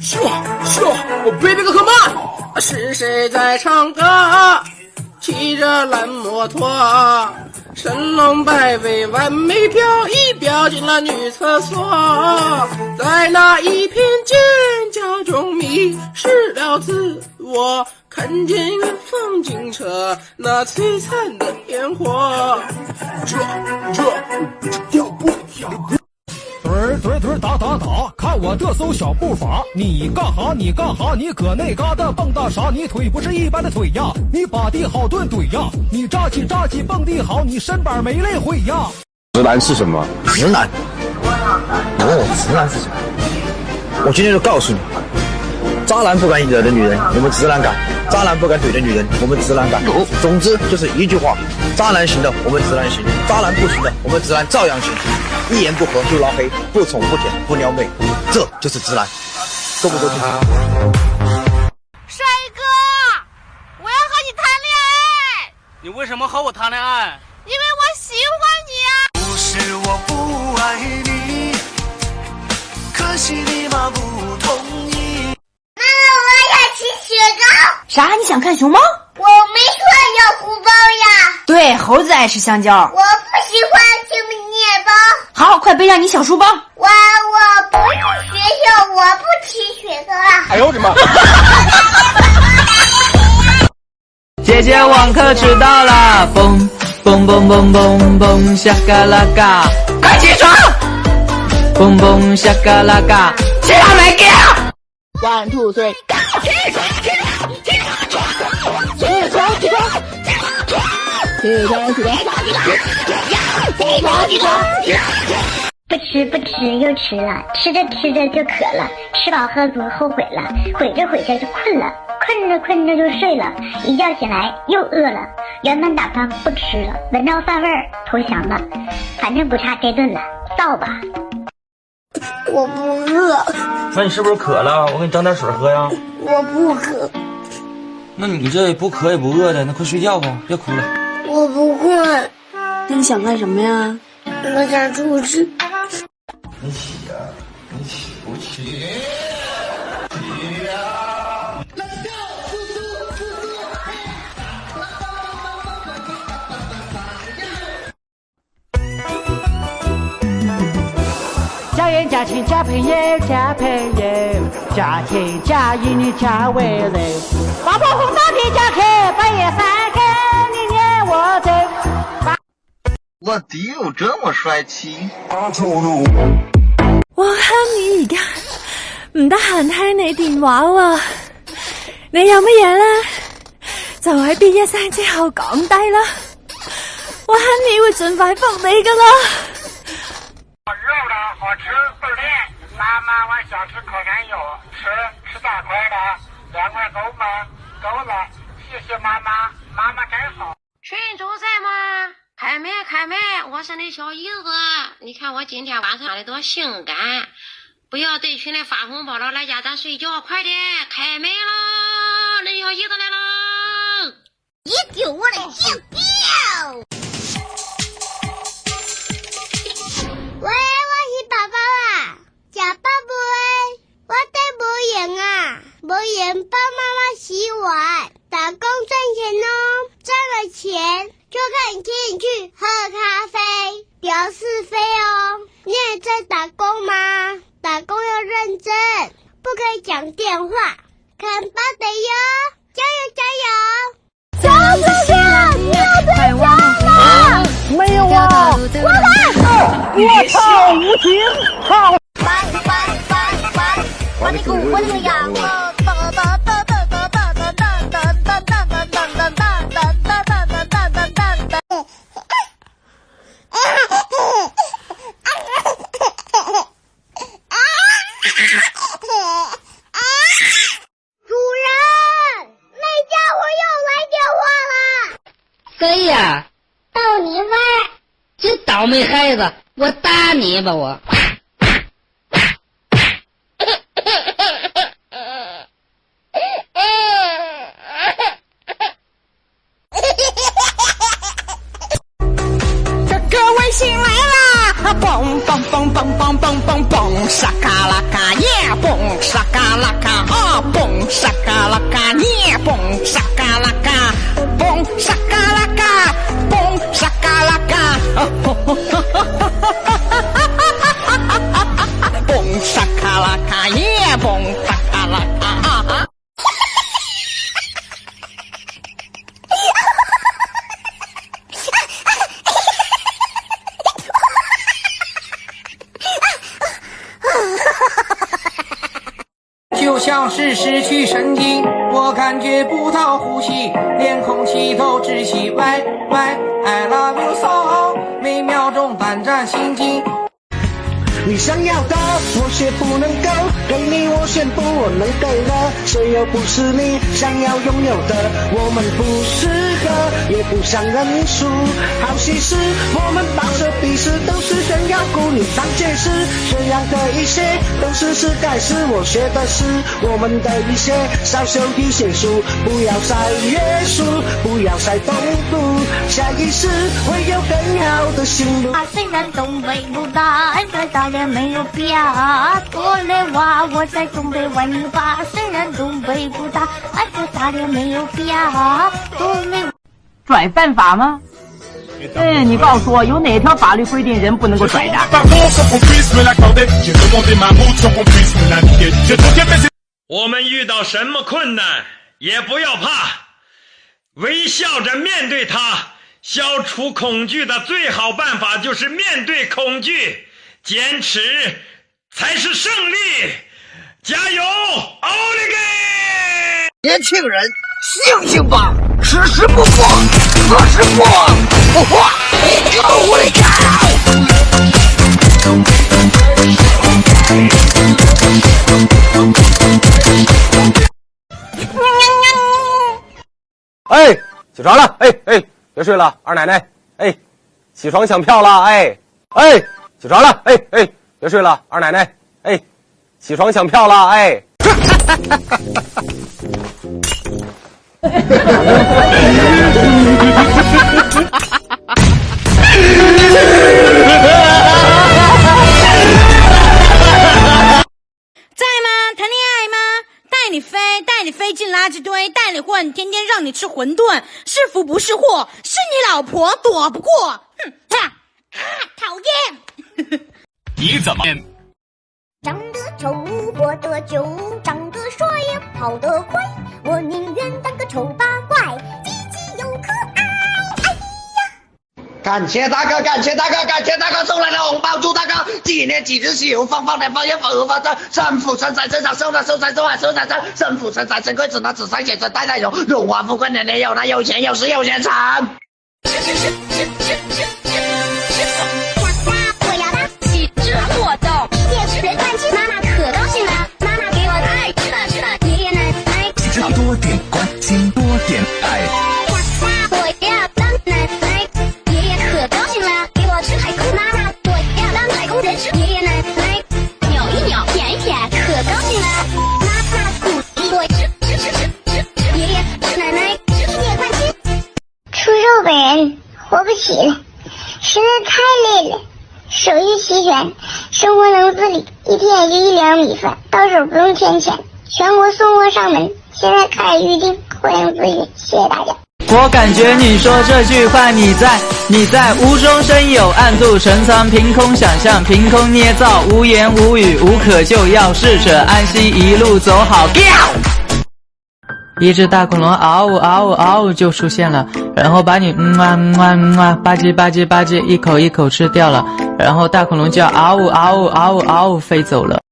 咻咻，我 baby 个可慢。是谁在唱歌？骑着蓝摩托，神龙摆尾，完美飘逸，飙进了女厕所，在那一片尖叫中迷失了自我，看见远方警车那璀璨的烟火，这跳不跳？腿打，看我这艘小步伐！你干哈？你搁那嘎达蹦跶啥？你腿不是一般的腿呀！你把地好顿怼呀！你扎起蹦地好，你身板没累毁呀！直男是什么？直男？直男是什么？我今天就告诉你，渣男不敢惹的女人，我们直男敢；渣男不敢怼的女人，我们直男敢。总之就是一句话：渣男行的，我们直男行；渣男不行的，我们直男照样行。一言不合就拉黑，不宠不舔不撩妹，这就是直男，够不够清楚？帅哥，我要和你谈恋爱。你为什么和我谈恋爱？因为我喜欢你啊。不是我不爱你，可惜你妈不同意。妈妈，我要吃雪糕。啥？你想看熊猫？我没说要红包呀。对，猴子爱吃香蕉。我不喜欢吃面包。好，快背上你小书包。我不去学校，我不吃雪糕了。哎呦我的妈！姐姐网课迟到了，蹦蹦蹦蹦蹦蹦下嘎啦嘎，快起床！蹦蹦下嘎啦嘎，起来没给？1 2 3，起床！不吃又吃了，吃着就渴了，吃饱喝足后悔了，悔着就困了，困着就睡了，一觉醒来又饿了，原本打算不吃了，闻着饭味儿投降了，反正不差这顿了，造吧。我不饿。那你是不是渴了？我给你整点水喝呀。我不渴。那你这不渴也不饿的，那快睡觉吧，别哭了。我不困。那你想干什么呀？我想出去。你起呀，你起不起？起呀！家人家亲家朋友家庭家义你家为人，八宝红大皮夹克，半夜3更你撵我走。我弟有这麼帥氣？我喊你而家唔得閒聽你電話喎，你有乜嘢呢？就喺嗶一聲之後講低啦，我喊你會盡快覆你噶啦。肉的好吃倍儿甜，妈妈我想吃烤山药，吃大块的，2块够吗？够了，谢谢妈妈，妈妈真好。群主在吗？开麦，我是你小姨子，你看我今天晚上的多性感，不要对群里发红包了，来家咱睡觉，快点开麦了，那小姨子来了，一丢我的金表。喂，我是爸爸啊，叫爸爸喂，我带无盐啊，无盐帮妈妈洗碗，打工赚钱哦，赚了钱就可以进去喝咖啡，聊是非哦。你也在打工吗？打工要认真，不可以讲电话，看报的哟，加油加油！小哥哥，你要退休了？没有啊！滚开！我操，无情！操！我的骨魂的羊哦！主人，那家伙又来电话了。谁呀？逗你玩。这倒霉孩子，我打你吧我！各位醒来啦！蹦蹦蹦蹦蹦蹦蹦蹦，沙卡拉卡耶！蹦沙嘎啦嘎啊，蹦沙嘎啦嘎，你蹦沙嘎啦嘎，蹦沙嘎啦嘎，蹦沙嘎啦嘎，蹦沙嘎啦嘎，也蹦沙嘎啦嘎啊！就像是失去神经，我感觉不到呼吸，连空气都窒息。喂喂 ，I love you so， 每秒钟胆战心惊。你想要的我却不能够给你，我宣布我能给了，谁又不是你想要拥有的？我们不适合，也不想认输。好戏是我们报仇彼此都是炫耀孤女当解释，这样的一切都是该是我学的是我们的一些少修一些书，不要再约束，不要再动怒，下一世会有更好的行路。虽然东北不大，这大连没有表，多累哇！我在东北玩泥巴。虽然东北不大，这大连没有表，多累。拽犯法吗？你告诉我，有哪条法律规定人不能够拽的？我们遇到什么困难也不要怕，微笑着面对它。消除恐惧的最好办法就是面对恐惧，坚持才是胜利。加油，奥利给！年轻人，醒醒吧！此时不过，何时过？哇！奥利给！哎，起床了！哎，别睡了，二奶奶！哎，起床抢票了！哎，起床了！哎，别睡了，二奶奶！哎，起床抢票了！哎。在吗？谈恋爱吗？带你飞进垃圾堆，带你混，天天让你吃馄饨，是福不是祸，是你老婆躲不过。哼，讨厌！你怎么？长得丑，活得久；长得帅，跑得快。我宁愿当个丑八怪，积极又可爱。哎呀！感谢大哥，感谢大哥，感谢大哥送来的红包，祝大哥几年几日喜福方方，方圆福发生，身福身财身长，寿财寿财寿海寿财生，身福身财身贵子男子三显身代代荣，荣华富贵年年有，那有钱有势有钱成。喜之活动，也是人关心，妈妈可高兴了，妈妈给我爱吃的，爷爷奶奶多点关心，多点爱。我要当奶奶，爷爷可高兴了，给我吃海龟，妈妈我要当太空人，爷爷奶奶扭一扭，舔一舔，可高兴了，妈妈鼓励我吃，爷爷奶奶吃点关心。出肉本人活不起了，实在太累了。手艺齐全，生活能自理，一天也就1两米饭，到手不用添钱，全国送货上门。现在开始预定，欢迎咨询，谢谢大家。我感觉你说这句话，你在无中生有，暗度陈仓，凭空想象，凭空捏造，无言无语，无可救药，适者安息，一路走好。一只大恐龙嗷呜嗷呜嗷呜就出现了，然后把你吧唧吧唧吧唧一口一口吃掉了，然后大恐龙就嗷呜嗷呜嗷呜嗷呜飞走了。